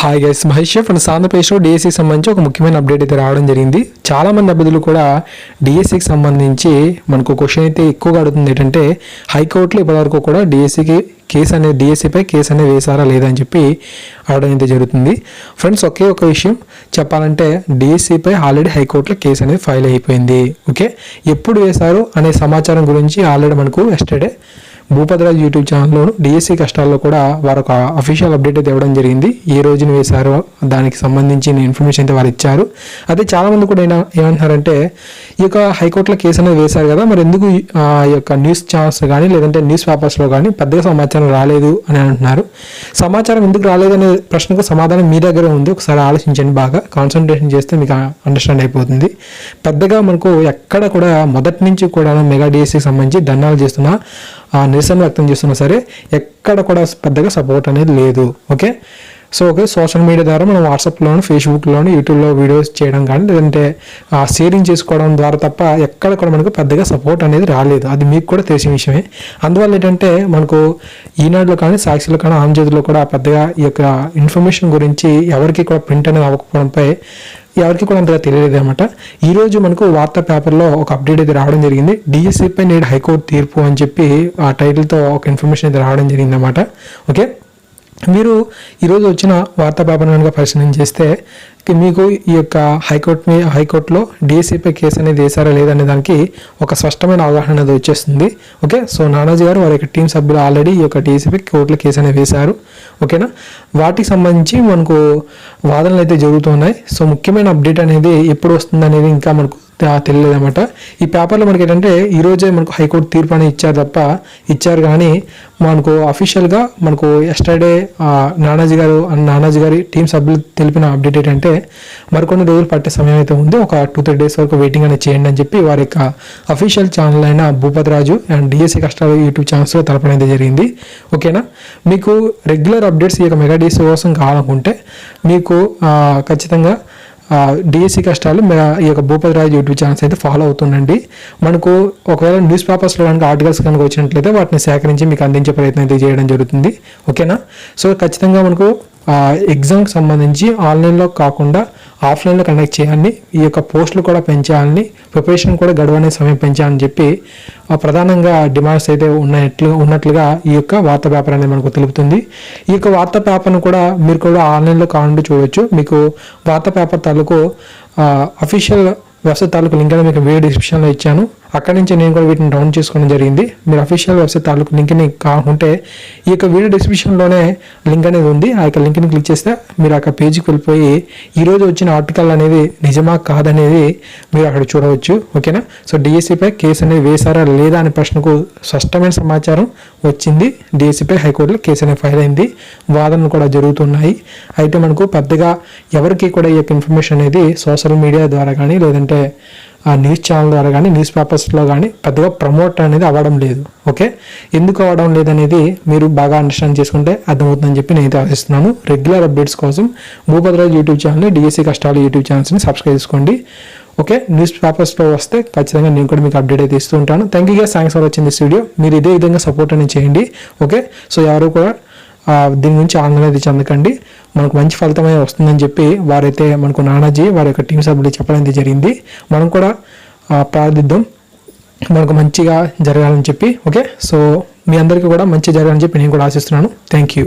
Hi guys, Mahesh from ఆంధ్రప్రదేశ్లో డిఎస్సికి సంబంధించి ఒక ముఖ్యమైన అప్డేట్ అయితే రావడం జరిగింది. చాలామంది అభ్యర్థులు కూడా డిఎస్సికి సంబంధించి మనకు క్వశ్చన్ అయితే ఎక్కువగా అడుగుతుంది ఏంటంటే హైకోర్టులో ఇప్పటివరకు కూడా డిఎస్సిపై కేసు అనేది వేశారా లేదా అని చెప్పి అడగడం అయితే జరుగుతుంది. ఫ్రెండ్స్, ఒకే ఒక విషయం చెప్పాలంటే డిఎస్సిపై ఆల్రెడీ హైకోర్టులో కేసు అనేది ఫైల్ అయిపోయింది. ఓకే, ఎప్పుడు వేశారు అనే సమాచారం గురించి ఆల్రెడీ మనకు ఎస్టర్డే భూపతిరాజు యూట్యూబ్ ఛానల్లోను డిఎస్సి కష్టాల్లో కూడా వారు ఒక అఫీషియల్ అప్డేట్ అయితే ఇవ్వడం జరిగింది. ఏ రోజున వేశారో దానికి సంబంధించిన ఇన్ఫర్మేషన్ అయితే వారు ఇచ్చారు. అయితే చాలామంది కూడా ఏమంటున్నారంటే ఈ యొక్క హైకోర్టులో కేసు అనేది వేశారు కదా, మరి ఎందుకు ఈ యొక్క న్యూస్ ఛానల్స్ కానీ లేదంటే న్యూస్ పేపర్స్లో కానీ పెద్దగా సమాచారం రాలేదు అని అంటున్నారు. సమాచారం ఎందుకు రాలేదు అనే ప్రశ్నకు సమాధానం మీ దగ్గర ఉంది. ఒకసారి ఆలోచించండి, బాగా కాన్సన్ట్రేషన్ చేస్తే మీకు అండర్స్టాండ్ అయిపోతుంది. పెద్దగా మనకు ఎక్కడ కూడా మొదటి నుంచి కూడా మెగా డిఎస్సికి సంబంధించి ధర్నాలు చేస్తున్న నిరసన వ్యక్తం చేస్తున్నా సరే ఎక్కడ కూడా పెద్దగా సపోర్ట్ అనేది లేదు. ఓకే, సోషల్ మీడియా ద్వారా మనం వాట్సాప్లోను, ఫేస్బుక్లోను, యూట్యూబ్లో వీడియోస్ చేయడం కానీ లేదంటే షేరింగ్ చేసుకోవడం ద్వారా తప్ప ఎక్కడ కూడా మనకు పెద్దగా సపోర్ట్ అనేది రాలేదు. అది మీకు కూడా తెలిసిన విషయమే. అందువల్ల ఏంటంటే మనకు ఈనాడులో కానీ సాక్షిలో కానీ ఆంధ్రజ్యోతిలో కూడా పెద్దగా ఈ యొక్క ఇన్ఫర్మేషన్ గురించి ఎవరికి కూడా ప్రింట్ అనేది అవ్వకపోవడంపై ఎవరికి కూడా అంతగా తెలియలేదు అనమాట. ఈరోజు మనకు వార్తా పేపర్లో ఒక అప్డేట్ అయితే రావడం జరిగింది. డిఎస్సిపై నేడు హైకోర్టు తీర్పు అని చెప్పి ఆ టైటిల్తో ఒక ఇన్ఫర్మేషన్ అయితే రావడం జరిగింది అనమాట. ఓకే, మీరు ఈరోజు వచ్చిన వార్తా పేపర్ కనుక పరిశీలన చేస్తే మీకు ఈ యొక్క హైకోర్టులో డిఎస్సిపై కేసు అనేది వేశారా లేదనే దానికి ఒక స్పష్టమైన అవగాహన అనేది వచ్చేస్తుంది. ఓకే, సో నానాజీ గారు వారి యొక్క టీం సభ్యులు ఆల్రెడీ ఈ యొక్క డిఎస్సిపై కోర్టులో కేసు అనేది వేశారు. ఓకేనా, వాటికి సంబంధించి మనకు వాదనలు అయితే జరుగుతున్నాయి. సో ముఖ్యమైన అప్డేట్ అనేది ఎప్పుడు వస్తుంది అనేది ఇంకా మనకు తెలియలేదు అనమాట. ఈ పేపర్లో మనకి ఏంటంటే ఈరోజే మనకు హైకోర్టు తీర్పు అనేది ఇచ్చారు కానీ మనకు అఫీషియల్గా మనకు ఎస్టర్డే నానాజీ గారి టీం సభ్యులు తెలిపిన అప్డేట్ ఏంటంటే మరికొన్ని రోజులు పట్టే సమయం అయితే ఉంది, ఒక 2-3 days వరకు వెయిటింగ్ అనేది చేయండి అని చెప్పి వారి యొక్క అఫీషియల్ ఛానల్ అయిన భూపతిరాజు అండ్ డిఎస్సి కష్టాలు యూట్యూబ్ ఛానల్స్లో తెలపడం అయితే జరిగింది. ఓకేనా, మీకు రెగ్యులర్ అప్డేట్స్ ఈ యొక్క మెగా డిఎస్సి కోసం కావాలనుకుంటే మీకు ఖచ్చితంగా డిఎస్సి కష్టాలు ఈ యొక్క భూపతిరాజు యూట్యూబ్ ఛానల్స్ అయితే ఫాలో అవుతుండండి. మనకు ఒకవేళ న్యూస్ పేపర్స్లో కనుక ఆర్టికల్స్ కనుక వచ్చినట్లయితే వాటిని సేకరించి మీకు అందించే ప్రయత్నం అయితే చేయడం జరుగుతుంది. ఓకేనా, సో ఖచ్చితంగా మనకు ఎగ్జామ్కి సంబంధించి ఆన్లైన్లో కాకుండా ఆఫ్లైన్లో కండక్ట్ చేయాలని, ఈ యొక్క పోస్టులు కూడా పెంచాలని, ప్రిపరేషన్ కూడా గడువు సమయం పెంచాలని చెప్పి ప్రధానంగా డిమాండ్స్ అయితే ఉన్నట్లుగా ఈ యొక్క వార్తా పేపర్ అనేది మనకు తెలుపుతుంది. ఈ యొక్క వార్తా పేపర్ను కూడా మీరు కూడా ఆన్లైన్లో కావాలంటే చూడవచ్చు. మీకు వార్తా పేపర్ తాలూకు అఫీషియల్ వెబ్సైట్ తాలూకు లింక్ అనేది మీకు వీడియో డిస్క్రిప్షన్లో ఇచ్చాను. అక్కడి నుంచి నేను కూడా వీటిని డౌన్ చేసుకోవడం జరిగింది. మీరు అఫీషియల్ వెబ్సైట్ తాలూకు లింక్ని కాకుంటే ఈ యొక్క వీడియో డిస్క్రిప్షన్లోనే లింక్ అనేది ఉంది. ఆ యొక్క లింక్ని క్లిక్ చేస్తే మీరు అక్కడ పేజీకి వెళ్ళిపోయి ఈరోజు వచ్చిన ఆర్టికల్ అనేది నిజమా కాదనేది మీరు అక్కడ చూడవచ్చు. ఓకేనా, సో డిఎస్సిపై కేసు అనేది వేశారా లేదా అనే ప్రశ్నకు స్పష్టమైన సమాచారం వచ్చింది. డిఎస్సిపై హైకోర్టులో కేసు అనేది ఫైల్ అయింది, వాదనలు కూడా జరుగుతున్నాయి. అయితే మనకు పెద్దగా ఎవరికి కూడా ఈ యొక్క ఇన్ఫర్మేషన్ అనేది సోషల్ మీడియా ద్వారా కానీ లేదంటే ఆ న్యూస్ ఛానల్ ద్వారా కానీ న్యూస్ పేపర్స్లో కానీ పెద్దగా ప్రమోట్ అనేది అవ్వడం లేదు. ఓకే, ఎందుకు అవ్వడం లేదనేది మీరు బాగా అండర్స్టాండ్ చేసుకుంటే అర్థమవుతుందని చెప్పి నేను ఆశిస్తున్నాను. రెగ్యులర్ అప్డేట్స్ కోసం భూపతిరాజు యూట్యూబ్ ఛానల్ని, డిఎస్సి కష్టాలు యూట్యూబ్ ఛానల్స్ని సబ్స్క్రైబ్ చేసుకోండి. ఓకే, న్యూస్ పేపర్స్లో వస్తే ఖచ్చితంగా నేను కూడా మీకు అప్డేట్ అయితే ఇస్తూ ఉంటాను. Thank you guys, thanks for watching this video. మీరు ఇదే విధంగా సపోర్ట్ అనేది చేయండి. ఓకే, సో ఎవరు కూడా దీని గురించి ఆందోళన అయితే చెందకండి. మనకు మంచి ఫలితమే వస్తుందని చెప్పి వారైతే మనకు నానాజీ వారి యొక్క టీం సభ్యులు చెప్పడం జరిగింది. మనం కూడా ప్రార్థిద్దాం మనకు మంచిగా జరగాలని చెప్పి. ఓకే, సో మీ అందరికీ కూడా మంచి జరగాలని చెప్పి నేను కూడా ఆశిస్తున్నాను. Thank you.